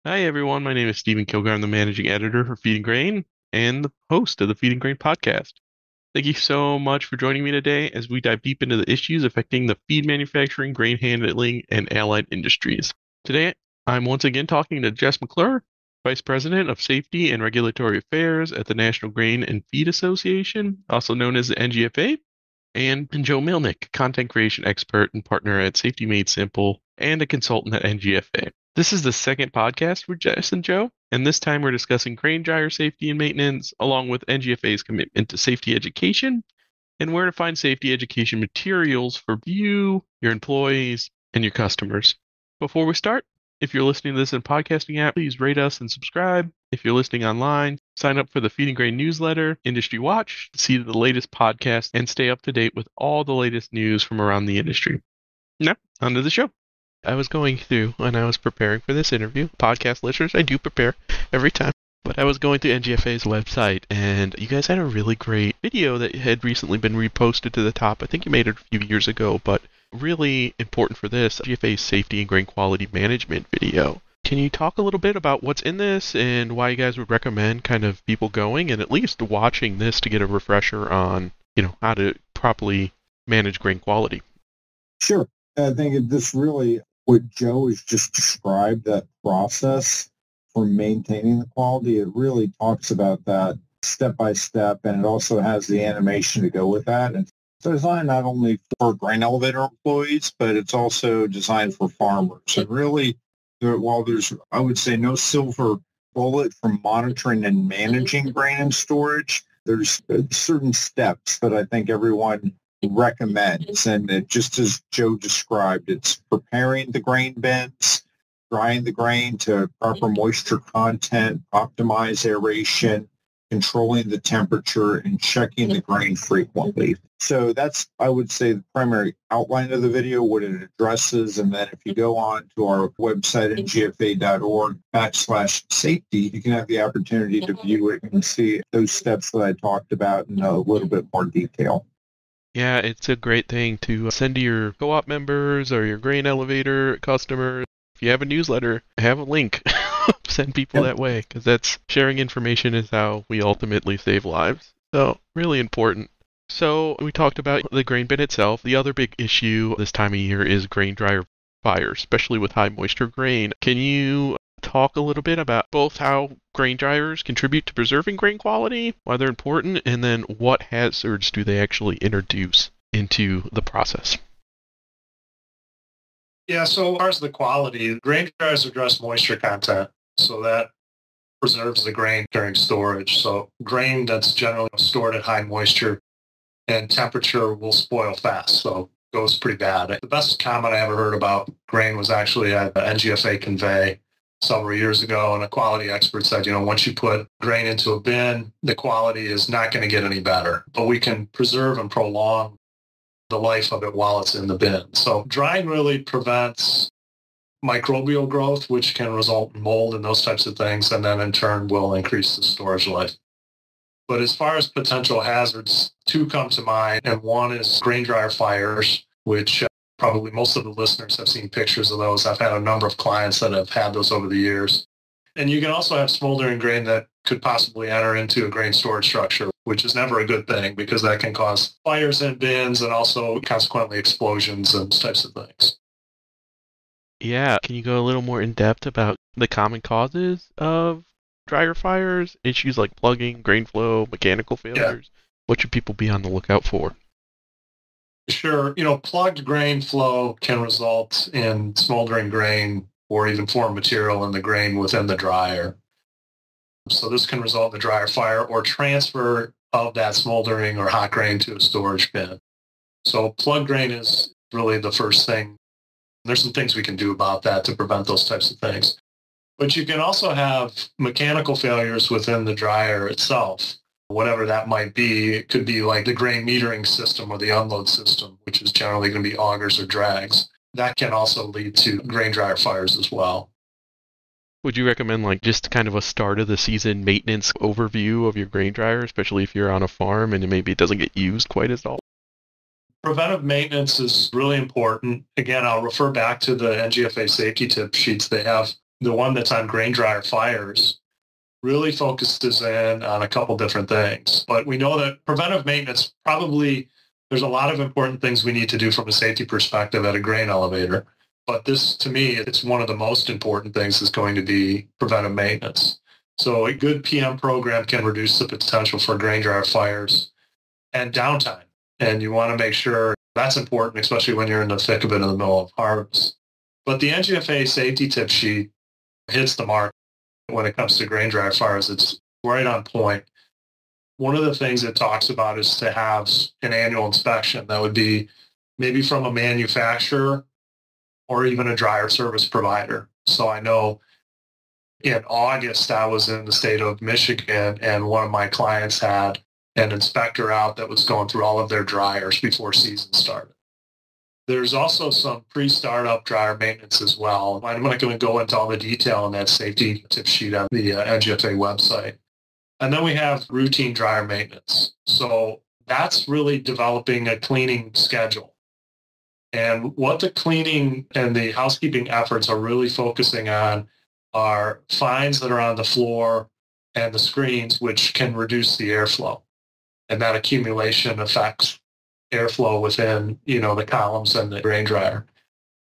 Hi, everyone. My name is Stephen Kilgar. I'm the managing editor for Feed and Grain and the host of the Feed and Grain podcast. Thank you so much for joining me today as we dive deep into the issues affecting the feed manufacturing, grain handling, and allied industries. Today, I'm once again talking to Jess McClure, Vice President of Safety and Regulatory Affairs at the National Grain and Feed Association, also known as the NGFA, and Joe Milnick, content creation expert and partner at Safety Made Simple and a consultant at NGFA. This is the second podcast with Jess and Joe, and this time we're discussing grain dryer safety and maintenance, along with NGFA's commitment to safety education and where to find safety education materials for you, your employees, and your customers. Before we start, if you're listening to this in a podcasting app, please rate us and subscribe. If you're listening online, sign up for the Feed and Grain newsletter, Industry Watch, to see the latest podcast and stay up to date with all the latest news from around the industry. Now, on to the show. I was going through when I was preparing for this interview. Podcast listeners, I do prepare every time. But I was going through NGFA's website, and you guys had a really great video that had recently been reposted to the top. I think you made it a few years ago, but really important for this, NGFA's safety and grain quality management video. Can you talk a little bit about what's in this and why you guys would recommend kind of people going and at least watching this to get a refresher on, how to properly manage grain quality? Sure. I think this really, what Joe has just described, that process for maintaining the quality, it really talks about that step by step, and it also has the animation to go with that. And it's designed not only for grain elevator employees, but it's also designed for farmers. And really, while there's, I would say, no silver bullet for monitoring and managing grain and storage, there's certain steps that I think everyone recommends. And it, just as Joe described, it's preparing the grain bins, drying the grain to proper moisture content, optimize aeration, controlling the temperature, and checking the grain frequently. So that's, I would say, the primary outline of the video, what it addresses. And then if you go on to our website, ngfa.org/safety, you can have the opportunity to view it and see those steps that I talked about in a little bit more detail. Yeah, it's a great thing to send to your co-op members or your grain elevator customers. If you have a newsletter, have a link. Send people that way, because that's sharing information is how we ultimately save lives. So, really important. So, we talked about the grain bin itself. The other big issue this time of year is grain dryer fires, especially with high moisture grain. Can you talk a little bit about both how grain dryers contribute to preserving grain quality, why they're important, and then what hazards do they actually introduce into the process? Yeah, so as far as the quality, grain dryers address moisture content, so that preserves the grain during storage. So grain that's generally stored at high moisture and temperature will spoil fast, so it goes pretty bad. The best comment I ever heard about grain was actually at the NGFA convey several years ago, and a quality expert said, once you put grain into a bin, the quality is not going to get any better, but we can preserve and prolong the life of it while it's in the bin. So drying really prevents microbial growth, which can result in mold and those types of things, and then in turn will increase the storage life. But as far as potential hazards, two come to mind, and one is grain dryer fires, which probably most of the listeners have seen pictures of those. I've had a number of clients that have had those over the years. And you can also have smoldering grain that could possibly enter into a grain storage structure, which is never a good thing because that can cause fires in bins and also consequently explosions and those types of things. Yeah, can you go a little more in depth about the common causes of dryer fires, issues like plugging, grain flow, mechanical failures? Yeah. What should people be on the lookout for? Sure. Plugged grain flow can result in smoldering grain or even foreign material in the grain within the dryer. So this can result in the dryer fire or transfer of that smoldering or hot grain to a storage bin. So plugged grain is really the first thing. There's some things we can do about that to prevent those types of things. But you can also have mechanical failures within the dryer itself. Whatever that might be, it could be like the grain metering system or the unload system, which is generally going to be augers or drags. That can also lead to grain dryer fires as well. Would you recommend just kind of a start of the season maintenance overview of your grain dryer, especially if you're on a farm and maybe it doesn't get used quite as often? Preventive maintenance is really important. Again, I'll refer back to the NGFA safety tip sheets. They have the one that's on grain dryer fires, really focuses in on a couple different things. But we know that preventive maintenance, probably there's a lot of important things we need to do from a safety perspective at a grain elevator. But this, to me, it's one of the most important things is going to be preventive maintenance. So a good PM program can reduce the potential for grain dryer fires and downtime. And you want to make sure that's important, especially when you're in the thick of it in the middle of harvest. But the NGFA safety tip sheet hits the mark when it comes to grain dryer fires. It's right on point. One of the things it talks about is to have an annual inspection. That would be maybe from a manufacturer or even a dryer service provider. So I know in August, I was in the state of Michigan, and one of my clients had an inspector out that was going through all of their dryers before season started. There's also some pre-startup dryer maintenance as well. I'm not going to go into all the detail in that safety tip sheet on the NGFA website. And then we have routine dryer maintenance. So that's really developing a cleaning schedule. And what the cleaning and the housekeeping efforts are really focusing on are fines that are on the floor and the screens, which can reduce the airflow. And that accumulation affects airflow within, the columns and the grain dryer.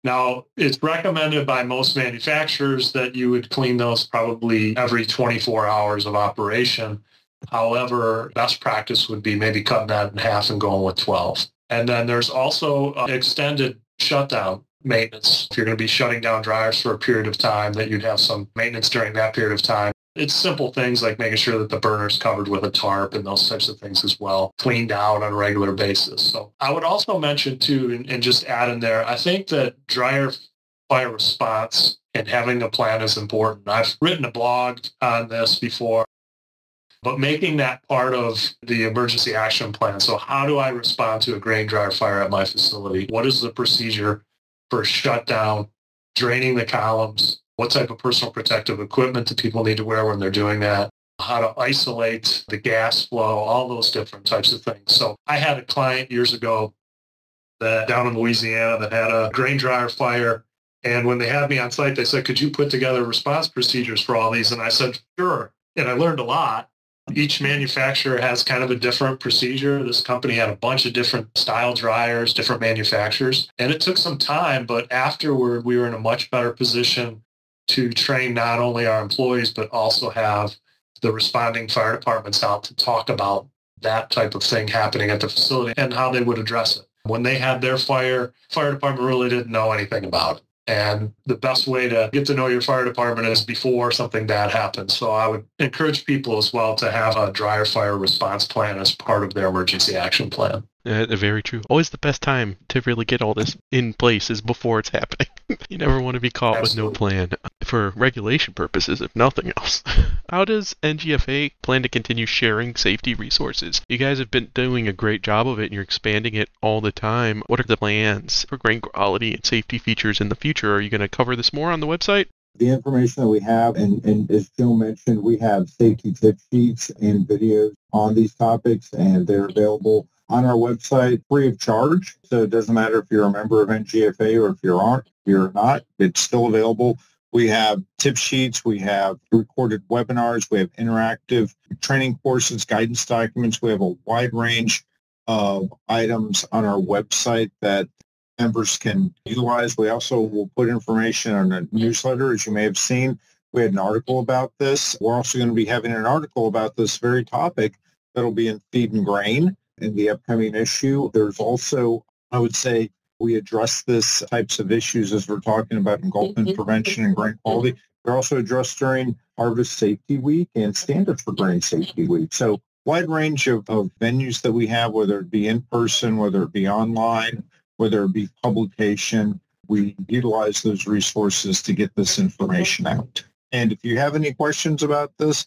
Now, it's recommended by most manufacturers that you would clean those probably every 24 hours of operation. However, best practice would be maybe cutting that in half and going with 12. And then there's also extended shutdown maintenance. If you're going to be shutting down dryers for a period of time, that you'd have some maintenance during that period of time. It's simple things like making sure that the burner's covered with a tarp and those types of things as well, cleaned out on a regular basis. So I would also mention too, and just add in there, I think that dryer fire response and having a plan is important. I've written a blog on this before, but making that part of the emergency action plan. So how do I respond to a grain dryer fire at my facility? What is the procedure for shutdown, draining the columns? What type of personal protective equipment do people need to wear when they're doing that? How to isolate the gas flow, all those different types of things. So I had a client years ago that down in Louisiana that had a grain dryer fire. And when they had me on site, they said, could you put together response procedures for all these? And I said, sure. And I learned a lot. Each manufacturer has kind of a different procedure. This company had a bunch of different style dryers, different manufacturers. And it took some time, but afterward, we were in a much better position to train not only our employees, but also have the responding fire departments out to talk about that type of thing happening at the facility and how they would address it. When they had their fire department really didn't know anything about it. And the best way to get to know your fire department is before something bad happens. So I would encourage people as well to have a dryer fire response plan as part of their emergency action plan. Very true. Always the best time to really get all this in place is before it's happening. You never want to be caught Absolutely. with no plan for regulation purposes, if nothing else. How does NGFA plan to continue sharing safety resources? You guys have been doing a great job of it, and you're expanding it all the time. What are the plans for grain quality and safety features in the future? Are you going to cover this more on the website? The information that we have, and as Joe mentioned, we have safety tip sheets and videos on these topics, and they're available on our website free of charge. So it doesn't matter if you're a member of NGFA or if you're not, it's still available. We have tip sheets, we have recorded webinars, we have interactive training courses, guidance documents. We have a wide range of items on our website that members can utilize. We also will put information on a newsletter, as you may have seen. We had an article about this. We're also going to be having an article about this very topic that'll be in Feed and Grain in the upcoming issue. There's also, I would say, we address this types of issues as we're talking about engulfment prevention and grain quality. They're also addressed during Harvest Safety Week and Standards for Grain Safety Week. So wide range of venues that we have, whether it be in person, whether it be online, whether it be publication. We utilize those resources to get this information out. And if you have any questions about this,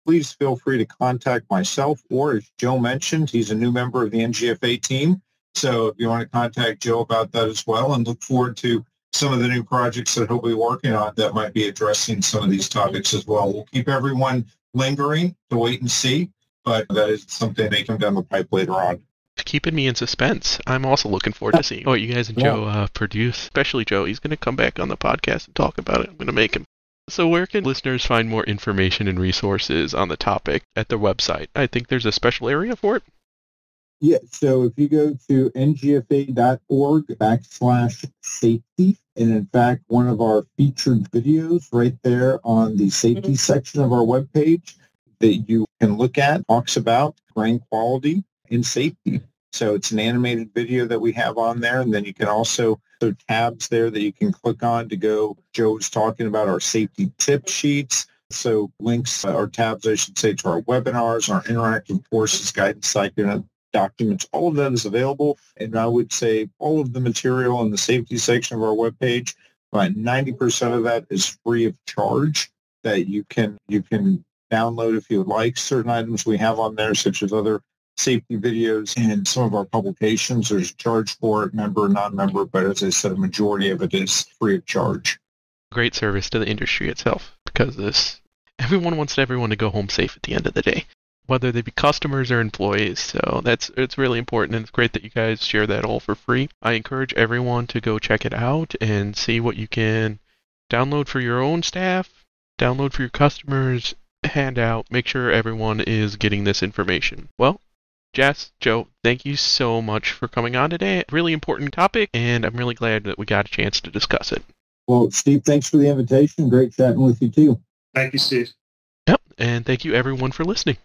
please feel free to contact myself, or as Joe mentioned, he's a new member of the NGFA team. So if you want to contact Joe about that as well, and look forward to some of the new projects that he'll be working on that might be addressing some of these topics as well. We'll keep everyone lingering to wait and see, but that is something that may come down the pipe later on. Keeping me in suspense. I'm also looking forward to seeing what you guys and Joe produce. Especially Joe. He's going to come back on the podcast and talk about it. I'm going to make him. So where can listeners find more information and resources on the topic at their website? I think there's a special area for it. Yeah, so if you go to ngfa.org/safety, and in fact, one of our featured videos right there on the safety section of our webpage that you can look at talks about grain quality and safety. So it's an animated video that we have on there, and then you can also tabs there that you can click on to go. Joe was talking about our safety tip sheets. So links or tabs, I should say, to our webinars, our interactive courses, guidance documents, all of that is available. And I would say all of the material in the safety section of our webpage, about 90% of that is free of charge that you can download if you would like. Certain items we have on there, such as other safety videos and some of our publications, there's a charge for it, member, non-member, but as I said, a majority of it is free of charge. Great service to the industry itself, because everyone wants everyone to go home safe at the end of the day, whether they be customers or employees. So it's really important, and it's great that you guys share that all for free. I encourage everyone to go check it out and see what you can download for your own staff, download for your customers, hand out, make sure everyone is getting this information. Well, Jess, Joe, thank you so much for coming on today. Really important topic, and I'm really glad that we got a chance to discuss it. Well, Steve, thanks for the invitation. Great chatting with you too. Thank you, Steve. Yep, and thank you everyone for listening.